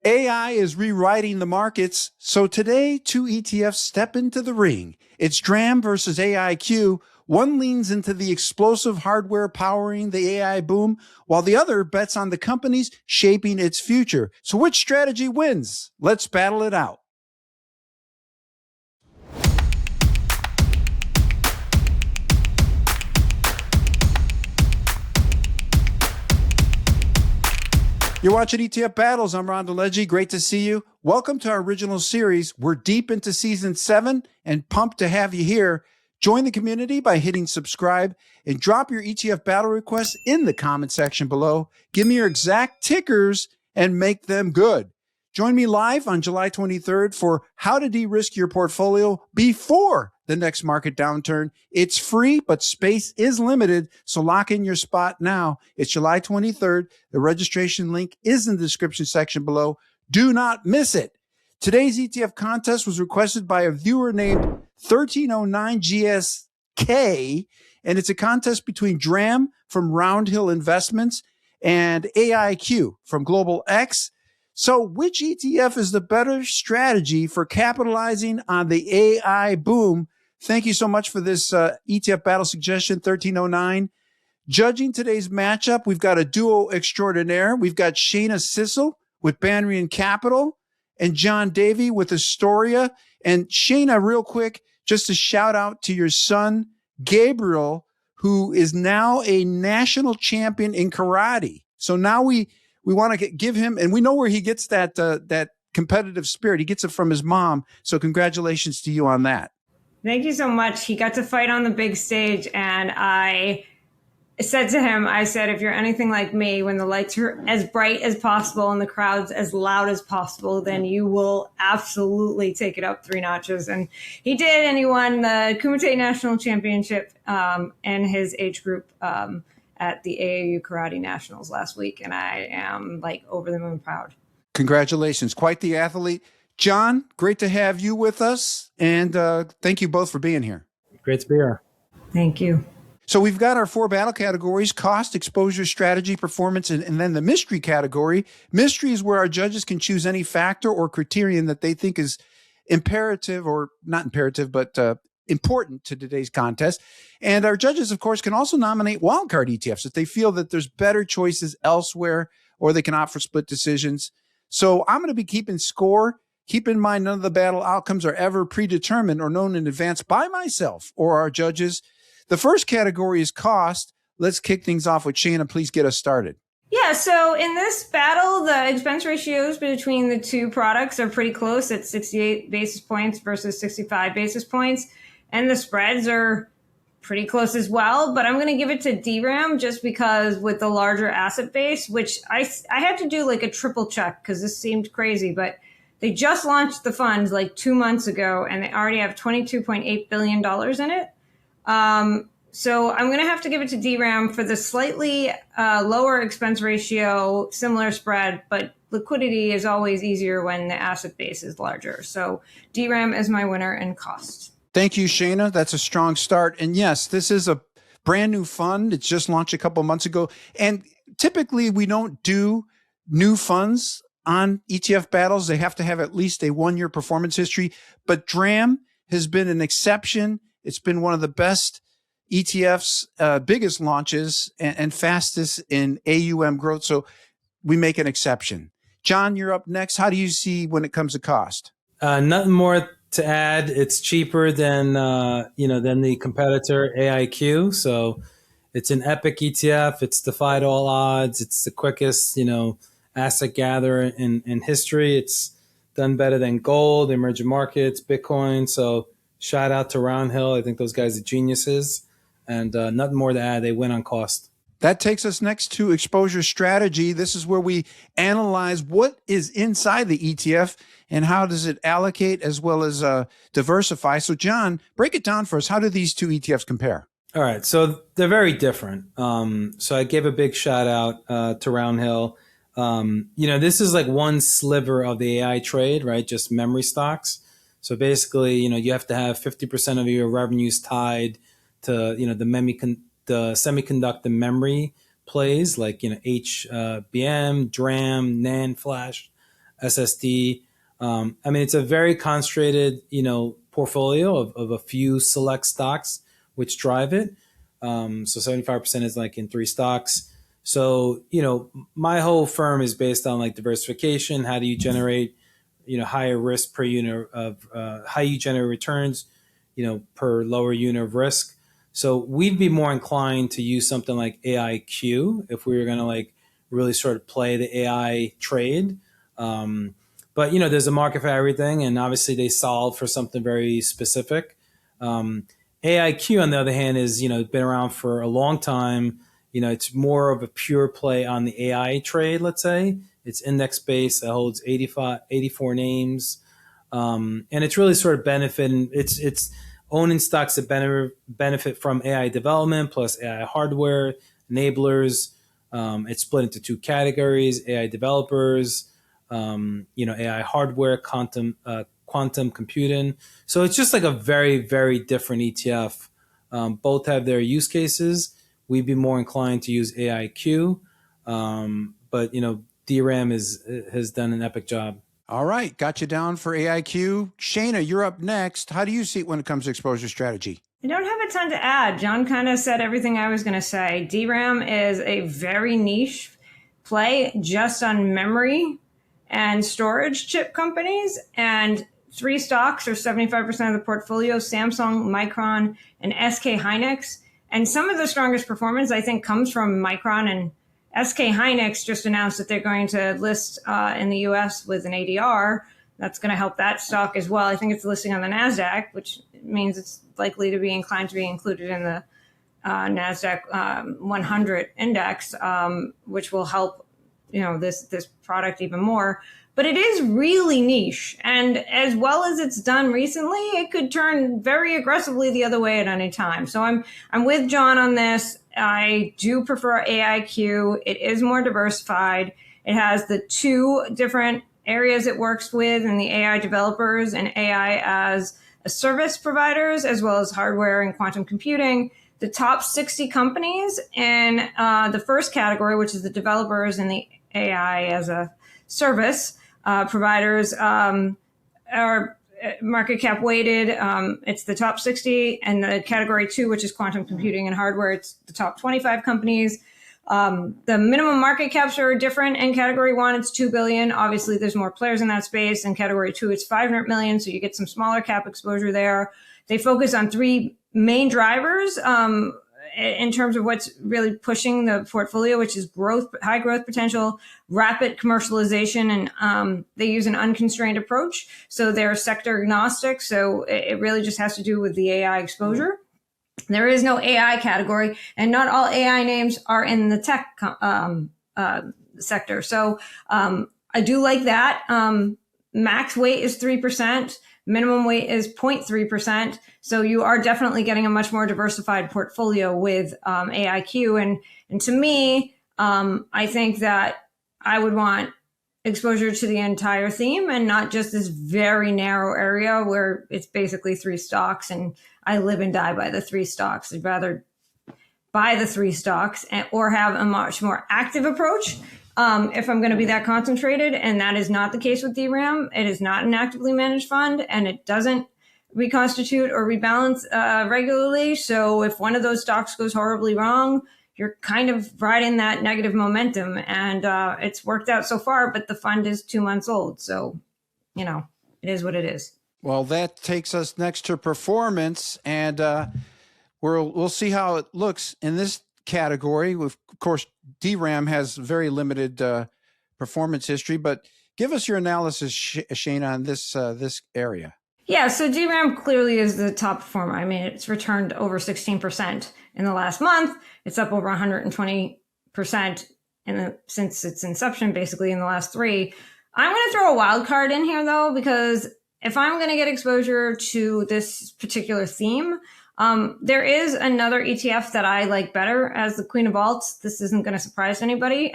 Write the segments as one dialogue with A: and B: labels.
A: AI is rewriting the markets, so today 2 ETFs step into the ring. It's DRAM versus AIQ. One leans into the explosive hardware powering the AI boom, while the other bets on the companies shaping its future. So which strategy wins? Let's battle it out. You're watching ETF Battles. I'm DeLegge. Great to see you. Welcome to our original series. We're deep into season 7 and pumped to have you here. Join the community by hitting subscribe and drop your ETF battle requests in the comment section below. Give me your exact tickers and make them good. Join me live on July 23rd for how to de-risk your portfolio before the next market downturn. It's free, but space is limited, so lock in your spot now. It's July 23rd. The registration link is in the description section below. Do not miss it. Today's ETF contest was requested by a viewer named 1309GSK, and it's a contest between DRAM from Roundhill Investments and AIQ from Global X. So which ETF is the better strategy for capitalizing on the AI boom? Thank you so much for this ETF battle suggestion, 1309. Judging today's matchup, we've got a duo extraordinaire. We've got Shana Sissel with Banríon Capital and John Davi with Astoria. And Shana, real quick, just a shout out to your son, Gabriel, who is now a national champion in karate. So now we want to give him, and we know where he gets that competitive spirit. He gets it from his mom. So congratulations to you on that.
B: Thank you so much. He got to fight on the big stage, and I said to him, I said, if you're anything like me, when the lights are as bright as possible and the crowd's as loud as possible, then you will absolutely take it up 3 notches. And he did, and he won the Kumite National Championship in his age group at the AAU Karate Nationals last week, and I am like over the moon proud.
A: Congratulations. Quite the athlete. John, great to have you with us, and thank you both for being here.
C: Great to be here.
B: Thank you.
A: So we've got our 4 battle categories: cost, exposure, strategy, performance, and then the mystery category. Mystery is where our judges can choose any factor or criterion that they think is imperative, or not imperative, but important to today's contest. And our judges, of course, can also nominate wildcard ETFs if they feel that there's better choices elsewhere, or they can opt for split decisions. So I'm going to be keeping score. Keep in mind, none of the battle outcomes are ever predetermined or known in advance by myself or our judges. The first category is cost. Let's kick things off with Shana. Please get us started.
B: Yeah, so in this battle, the expense ratios between the 2 products are pretty close at 68 basis points versus 65 basis points. And the spreads are pretty close as well. But I'm going to give it to DRAM just because with the larger asset base, which I had to do like a triple check because this seemed crazy. But they just launched the funds like 2 months ago, and they already have $22.8 billion in it. So I'm going to have to give it to DRAM for the slightly lower expense ratio, similar spread, but liquidity is always easier when the asset base is larger. So DRAM is my winner in cost.
A: Thank you, Shana. That's a strong start. And yes, this is a brand new fund. It's just launched a couple of months ago. And typically we don't do new funds on ETF battles. They have to have at least a 1-year performance history. But DRAM has been an exception. It's been one of the best ETFs, biggest launches, and fastest in AUM growth. So we make an exception. John, you're up next. How do you see when it comes to cost?
C: Nothing more to add. It's cheaper than than the competitor AIQ. So it's an epic ETF. It's defied all odds. It's the quickest, asset gatherer in history. It's done better than gold, emerging markets, Bitcoin. So shout out to Roundhill. I think those guys are geniuses. And nothing more to add. They win on cost.
A: That takes us next to exposure strategy. This is where we analyze what is inside the ETF and how does it allocate as well as diversify. So, John, break it down for us. How do these 2 ETFs compare?
C: All right. So they're very different. So I gave a big shout out to Roundhill. This is like one sliver of the AI trade, right? Just memory stocks. So basically, you have to have 50% of your revenues tied to, the semiconductor memory plays like, HBM, DRAM, NAND flash. SSD. I mean, it's a very concentrated, portfolio of a few select stocks which drive it. So 75% is like in 3 stocks. So, my whole firm is based on like diversification. How do you generate, higher risk per unit of, how you generate returns, per lower unit of risk. So we'd be more inclined to use something like AIQ if we were going to like really sort of play the AI trade. But, there's a market for everything, and obviously they solve for something very specific. AIQ, on the other hand, is, been around for a long time. It's more of a pure play on the AI trade, let's say. It's index-based. It holds 84 names. And it's really sort of benefiting. It's owning stocks that benefit from AI development plus AI hardware, enablers. It's split into 2 categories: AI developers, AI hardware, quantum computing. So it's just like a very, very different ETF. Both have their use cases. We'd be more inclined to use AIQ, but DRAM has done an epic job.
A: All right, got you down for AIQ. Shana, you're up next. How do you see it when it comes to exposure strategy?
B: I don't have a ton to add. John kind of said everything I was going to say. DRAM is a very niche play just on memory and storage chip companies, and 3 stocks are 75% of the portfolio: Samsung, Micron, and SK Hynix. And some of the strongest performance, I think, comes from Micron, and SK Hynix just announced that they're going to list in the US with an ADR. That's going to help that stock as well. I think it's listing on the NASDAQ, which means it's likely to be inclined to be included in the NASDAQ 100 index, which will help this product even more. But it is really niche. And as well as it's done recently, it could turn very aggressively the other way at any time. So I'm with John on this. I do prefer AIQ. It is more diversified. It has the 2 different areas it works with, and the AI developers and AI as a service providers, as well as hardware and quantum computing. The top 60 companies in the first category, which is the developers and the AI as a service providers, are market cap weighted. It's the top 60, and the category 2, which is quantum computing and hardware, it's the top 25 companies. The minimum market caps are different. In category 1, it's $2 billion. Obviously, there's more players in that space. In category 2, it's $500 million. So you get some smaller cap exposure there. They focus on 3 main drivers in terms of what's really pushing the portfolio, which is growth, high growth potential, rapid commercialization, and they use an unconstrained approach. So they're sector agnostic. So it really just has to do with the AI exposure. There is no AI category, and not all AI names are in the tech sector. So I do like that. Max weight is 3%. Minimum weight is 0.3%. So you are definitely getting a much more diversified portfolio with AIQ. And to me, I think that I would want exposure to the entire theme and not just this very narrow area where it's basically 3 stocks and I live and die by the 3 stocks. I'd rather buy the 3 stocks or have a much more active approach if I'm going to be that concentrated. And that is not the case with DRAM. It is not an actively managed fund, and it doesn't reconstitute or rebalance regularly. So if one of those stocks goes horribly wrong, you're kind of riding that negative momentum, and it's worked out so far, but the fund is 2 months old. So, it is what it is.
A: Well, that takes us next to performance, and we'll see how it looks in this category. Of course, DRAM has very limited performance history, but give us your analysis, Shana, on this area.
B: Yeah, so DRAM clearly is the top performer. I mean, it's returned over 16% in the last month. It's up over 120% since its inception, basically in the last 3. I'm going to throw a wild card in here, though, because if I'm going to get exposure to this particular theme, there is another ETF that I like better as the queen of alts. This isn't going to surprise anybody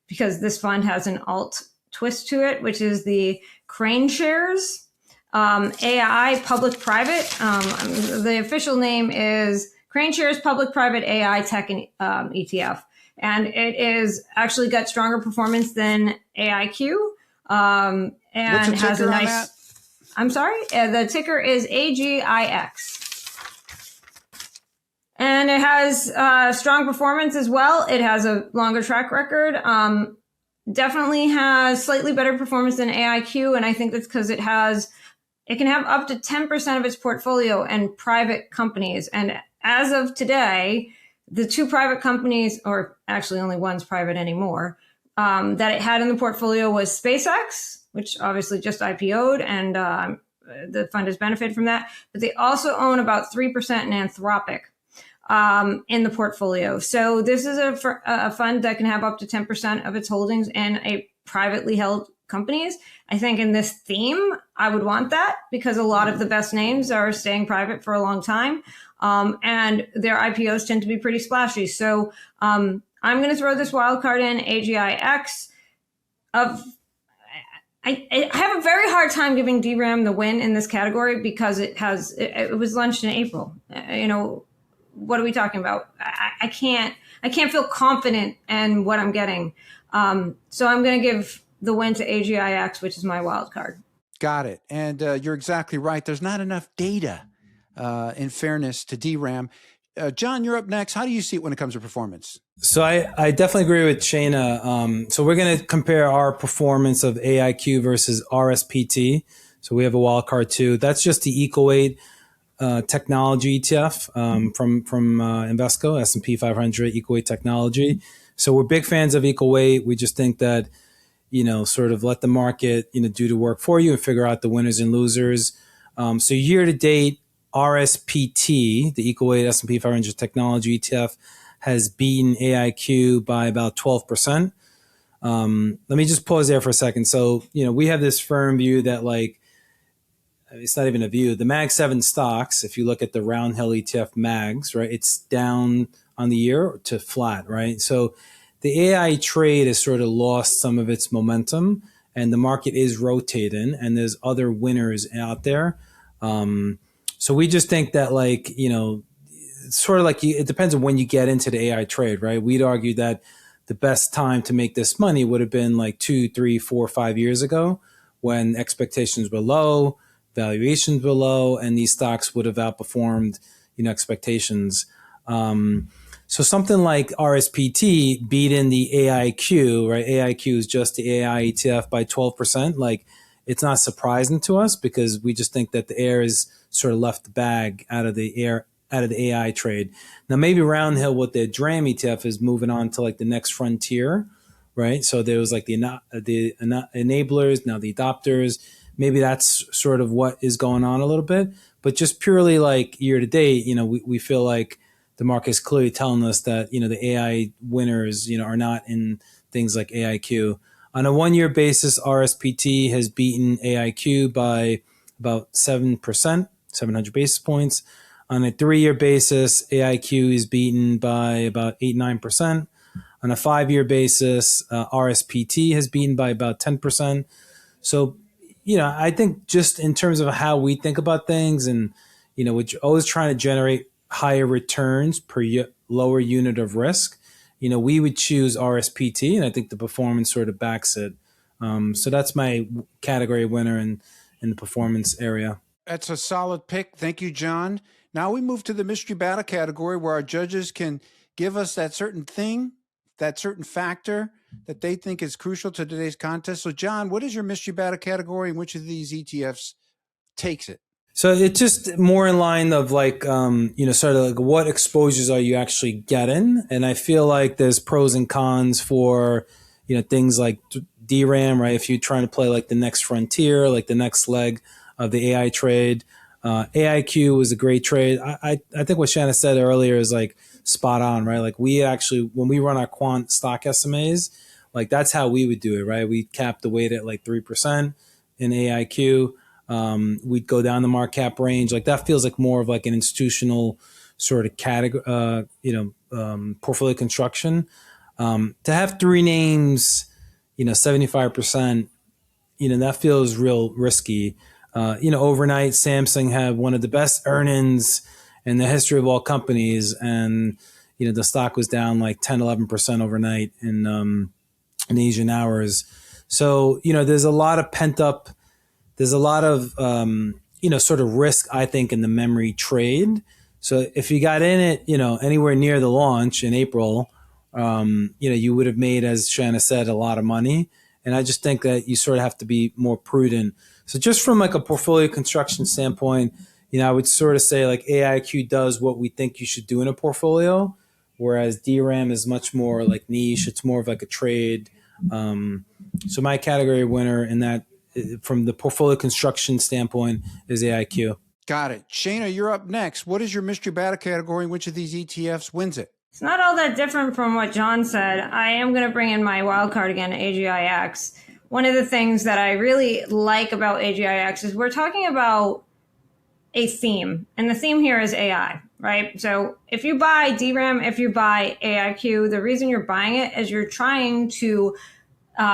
B: because this fund has an alt twist to it, which is the Crane Shares AI Public Private. The official name is Crane Shares Public Private AI Tech ETF. And it is actually got stronger performance than AIQ. And
A: What's the
B: has a
A: ticker on
B: nice.
A: that?
B: I'm sorry. The ticker is AGIX. And it has strong performance as well. It has a longer track record. Definitely has slightly better performance than AIQ. And I think that's because it can have up to 10% of its portfolio in private companies. And as of today, the two private companies, or actually only one's private anymore, that it had in the portfolio was SpaceX, which obviously just IPO'd, and the fund has benefited from that. But they also own about 3% in Anthropic in the portfolio. So this is a fund that can have up to 10% of its holdings in a privately held companies. I think in this theme, I would want that because a lot of the best names are staying private for a long time. And their IPOs tend to be pretty splashy. So I'm going to throw this wild card in, AGIX. I have a very hard time giving DRAM the win in this category because it was launched in April. What are we talking about? I can't feel confident in what I'm getting. So I'm going to give the win to AGIX, which is my wild card.
A: Got it. And you're exactly right. There's not enough data, in fairness to DRAM. John, you're up next. How do you see it when it comes to performance?
C: So I definitely agree with Shana. So we're going to compare our performance of AIQ versus RSPT. So we have a wild card too. That's just the equal weight technology ETF from Invesco, S&P 500 equal weight technology. So we're big fans of equal weight. We just think that, sort of let the market, do the work for you and figure out the winners and losers. So year to date, RSPT, the equal weight S&P 500 technology ETF, has beaten AIQ by about 12%. Let me just pause there for a second. So, we have this firm view that it's not even a view. The Mag 7 stocks, if you look at the Round Hill ETF Mags, right, it's down on the year to flat, right? So the AI trade has sort of lost some of its momentum and the market is rotating and there's other winners out there. So we just think that sort of it depends on when you get into the AI trade, right? We'd argue that the best time to make this money would have been 2, 3, 4, 5 years ago when expectations were low, valuations were low, and these stocks would have outperformed, expectations. So something like RSPT beat in the AIQ, right? AIQ is just the AI ETF by 12%. It's not surprising to us because we just think that the air is sort of left the bag out of the AI trade. Now, maybe Round Hill with their DRAM ETF is moving on to the next frontier, right? So there was the enablers, now the adopters. Maybe that's sort of what is going on a little bit. But just purely year to date, we feel like the market is clearly telling us that, the AI winners, are not in things like AIQ. On a 1 year basis, RSPT has beaten AIQ by about 7%, 700 basis points. On a 3 year basis, AIQ is beaten by about 8-9%. On a 5 year basis, RSPT has beaten by about 10%. So, I think just in terms of how we think about things and, we're always trying to generate higher returns per lower unit of risk, we would choose RSPT, and I think the performance sort of backs it. So that's my category winner in the performance area.
A: That's a solid pick. Thank you, John. Now we move to the mystery battle category where our judges can give us that certain thing, that certain factor that they think is crucial to today's contest. So, John, what is your mystery battle category and which of these ETFs takes it?
C: So it's just more in line of sort of what exposures are you actually getting? And I feel like there's pros and cons for, things like DRAM, right? If you're trying to play the next frontier, the next leg of the AI trade. AIQ was a great trade. I think what Shana said earlier is spot on, right? We actually, when we run our quant stock SMAs, that's how we would do it, right? We cap the weight at 3% in AIQ. We'd go down the market cap range. That feels more of an institutional sort of category, portfolio construction. To have three names, 75%, that feels real risky. Overnight, Samsung had one of the best earnings in the history of all companies. And, the stock was down 10, 11% overnight in Asian hours. So, there's a lot of there's a lot of, sort of risk, I think, in the memory trade. So if you got in it, anywhere near the launch in April, you would have made, as Shana said, a lot of money. And I just think that you sort of have to be more prudent. So just from like a portfolio construction standpoint, I would sort of say like AIQ does what we think you should do in a portfolio, whereas DRAM is much more like niche. It's more of like a trade. So my category winner in that, from the portfolio construction standpoint, is AIQ.
A: Got it. Shana, you're up next. What is your mystery battle category and which of these ETFs wins it?
B: It's not all that different from what John said. I am going to bring in my wild card again, AGIX. One of the things that I really like about AGIX is we're talking about a theme, and the theme here is AI, right? So if you buy DRAM, if you buy AIQ, the reason you're buying it is you're trying to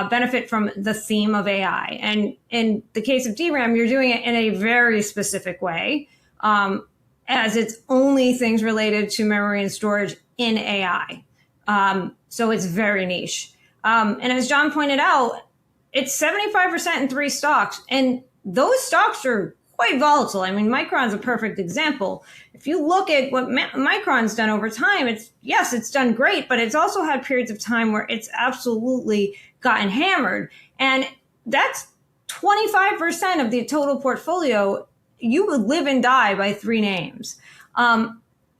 B: benefit from the theme of AI. And in the case of DRAM, you're doing it in a very specific way, as it's only things related to memory and storage in AI. So it's very niche. And as John pointed out, it's 75% in 3 stocks. And those stocks are quite volatile. I mean, Micron's a perfect example. If you look at what Micron's done over time, it's done great, but it's also had periods of time where it's absolutely gotten hammered. And that's 25% of the total portfolio. You would live and die by 3 names. I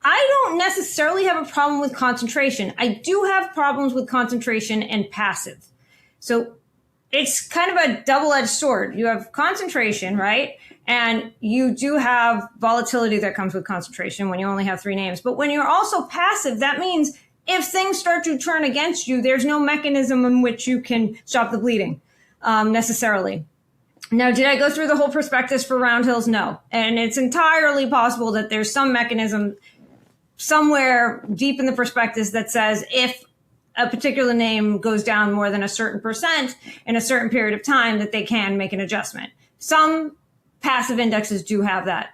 B: don't necessarily have a problem with concentration. I do have problems with concentration and passive. So it's kind of a double-edged sword. You have concentration, right? And you do have volatility that comes with concentration when you only have 3 names. But when you're also passive, that means if things start to turn against you, there's no mechanism in which you can stop the bleeding necessarily. Now, did I go through the whole prospectus for Round Hills? No. And it's entirely possible that there's some mechanism somewhere deep in the prospectus that says if a particular name goes down more than a certain percent in a certain period of time, that they can make an adjustment. Some passive indexes do have that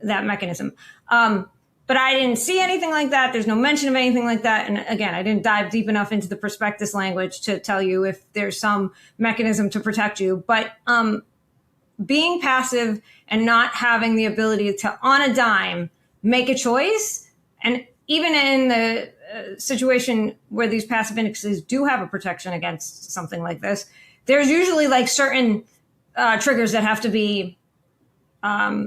B: mechanism. But I didn't see anything like that. There's no mention of anything like that. And again, I didn't dive deep enough into the prospectus language to tell you if there's some mechanism to protect you. But being passive and not having the ability to, on a dime, make a choice, and even in the situation where these passive indexes do have a protection against something like this, there's usually like certain triggers that have to be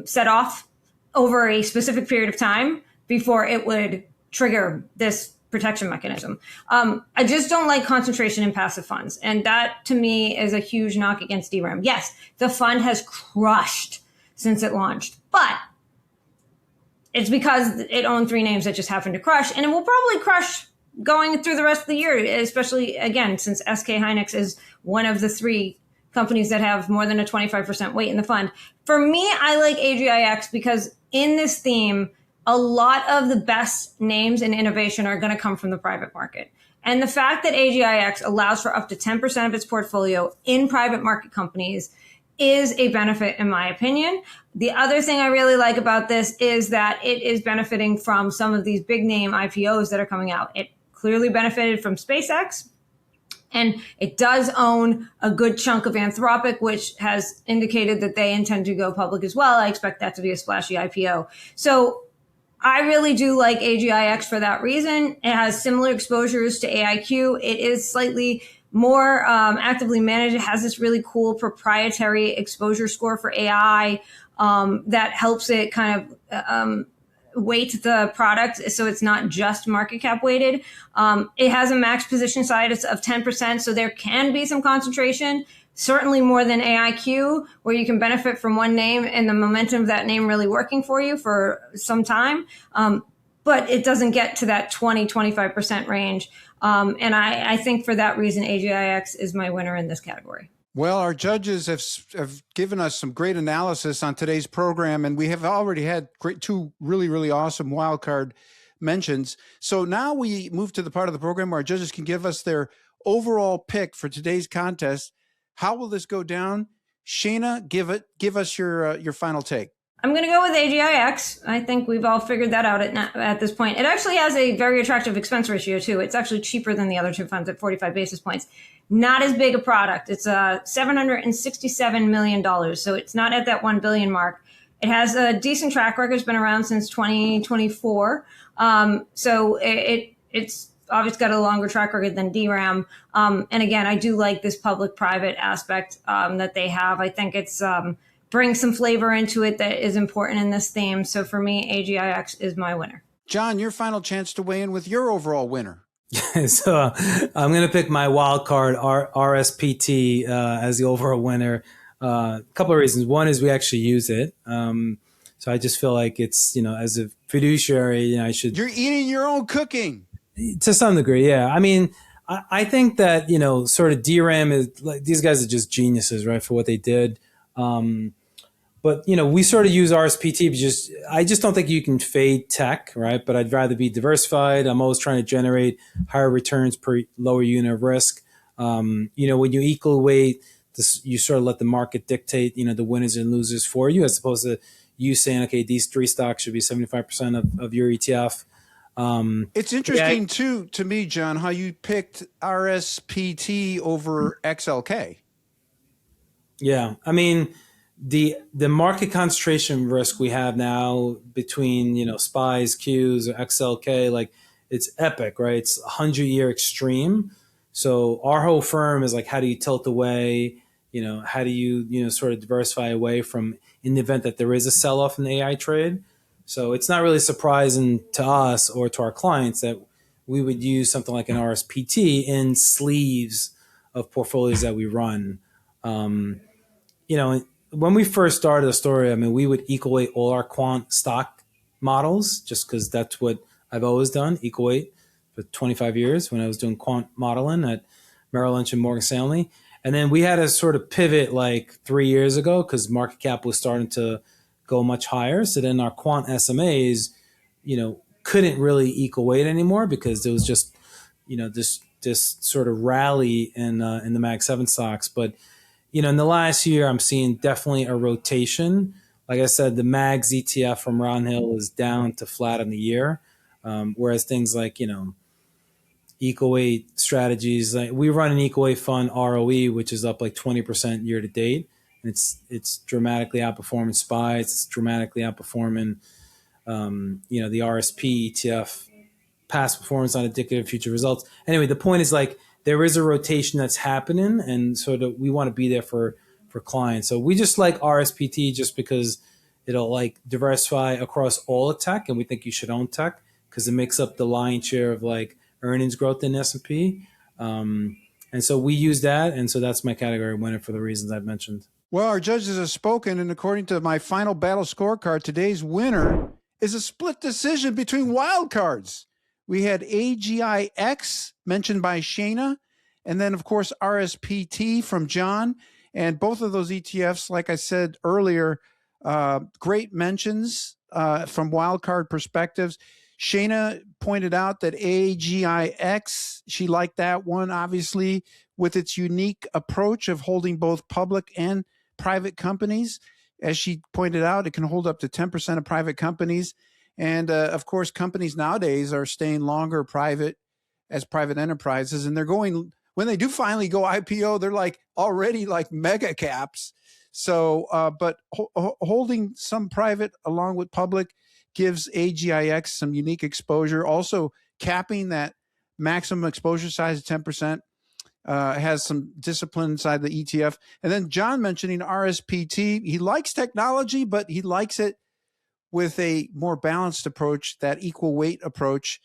B: set off over a specific period of time before it would trigger this protection mechanism. I just don't like concentration in passive funds. And that to me is a huge knock against DRAM. Yes, the fund has crushed since it launched, but it's because it owned 3 names that just happened to crush, and it will probably crush going through the rest of the year, especially, again, since SK Hynix is one of the 3 companies that have more than a 25% weight in the fund. For me, I like AGIX because in this theme, a lot of the best names in innovation are going to come from the private market. And the fact that AGIX allows for up to 10% of its portfolio in private market companies is a benefit, in my opinion. The other thing I really like about this is that it is benefiting from some of these big name IPOs that are coming out. It clearly benefited from SpaceX, and it does own a good chunk of Anthropic, which has indicated that they intend to go public as well. I expect that to be a splashy IPO. So I really do like AGIX for that reason. It has similar exposures to AIQ. It is slightly more actively managed. It has this really cool proprietary exposure score for AI that helps it kind of weight the product so it's not just market cap weighted. It has a max position size of 10%, so there can be some concentration, certainly more than AIQ, where you can benefit from one name and the momentum of that name really working for you for some time. But it doesn't get to that 20-25% range. And I think for that reason, AGIX is my winner in this category.
A: Well, our judges have given us some great analysis on today's program, and we have already had 2 really, really awesome wildcard mentions. So now we move to the part of the program where our judges can give us their overall pick for today's contest. How will this go down? Shana, give us your final take.
B: I'm going to go with AGIX. I think we've all figured that out at this point. It actually has a very attractive expense ratio, too. It's actually cheaper than the other two funds at 45 basis points. Not as big a product. It's $767 million, so it's not at that $1 billion mark. It has a decent track record. It's been around since 2024. So it's obviously got a longer track record than DRAM. And again, I do like this public-private aspect that they have. I think it's brings some flavor into it that is important in this theme. So for me, AGIX is my winner.
A: John, your final chance to weigh in with your overall winner.
C: So I'm going to pick my wild card, RSPT, as the overall winner. A couple of reasons. One is we actually use it. So I just feel like it's, as a fiduciary, I should.
A: You're eating your own cooking.
C: To some degree, yeah. I mean, I think that, sort of DRAM is like, these guys are just geniuses, right, for what they did. But, we sort of use RSPT because I just don't think you can fade tech, right? But I'd rather be diversified. I'm always trying to generate higher returns per lower unit of risk. When you equal weight, you sort of let the market dictate, the winners and losers for you, as opposed to you saying, okay, these three stocks should be 75% of your ETF.
A: It's interesting, too, to me, John, how you picked RSPT over XLK.
C: Yeah. I mean, the market concentration risk we have now between, SPYs, Qs, or XLK, like it's epic, right? It's a 100-year extreme. So our whole firm is like, how do you tilt away? How do you, sort of diversify away from in the event that there is a sell-off in the AI trade? So it's not really surprising to us or to our clients that we would use something like an RSPT in sleeves of portfolios that we run. When we first started Astoria, we would equal weight all our quant stock models just because that's what I've always done, equal weight for 25 years when I was doing quant modeling at Merrill Lynch and Morgan Stanley. And then we had to sort of pivot like 3 years ago because market cap was starting to go much higher. So then our quant SMAs, couldn't really equal weight anymore because there was just, this sort of rally in the Mag 7 stocks. But in the last year, I'm seeing definitely a rotation. Like I said, the MAGS ETF from Round Hill is down to flat on the year, whereas things like, equal weight strategies, like we run an equal weight fund ROE, which is up like 20% year to date. And it's dramatically outperforming SPY. It's dramatically outperforming, the RSP ETF. Past performance not indicative of future results. Anyway, the point is like, there is a rotation that's happening, and sort of we want to be there for clients. So we just like RSPT just because it'll like diversify across all of tech, and we think you should own tech because it makes up the lion's share of like earnings growth in S&P. And so we use that, and so that's my category winner for the reasons I've mentioned.
A: Well, our judges have spoken, and according to my final battle scorecard, today's winner is a split decision between wild cards. We had AGIX mentioned by Shana, and then, of course, RSPT from John. And both of those ETFs, like I said earlier, great mentions from wildcard perspectives. Shana pointed out that AGIX, she liked that one, obviously, with its unique approach of holding both public and private companies. As she pointed out, it can hold up to 10% of private companies. And of course, companies nowadays are staying longer private as private enterprises. And they're going, when they do finally go IPO, they're like already like mega caps. So, but holding some private along with public gives AGIX some unique exposure. Also capping that maximum exposure size of 10%. Has some discipline inside the ETF. And then John mentioning RSPT. He likes technology, but he likes it with a more balanced approach, that equal weight approach.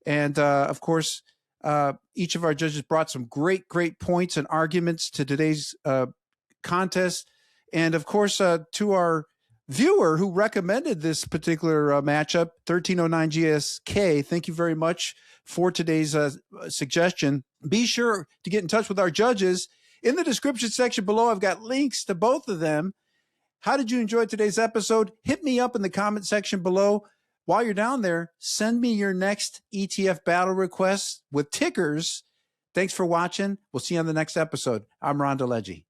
A: And of course, each of our judges brought some great points and arguments to today's contest. And of course, to our viewer who recommended this particular matchup, 1309 GSK, thank you very much for today's suggestion. Be sure to get in touch with our judges. In the description section below, I've got links to both of them. How did you enjoy today's episode? Hit me up in the comment section below. While you're down there, send me your next ETF battle request with tickers. Thanks for watching. We'll see you on the next episode. I'm Ron DeLegge.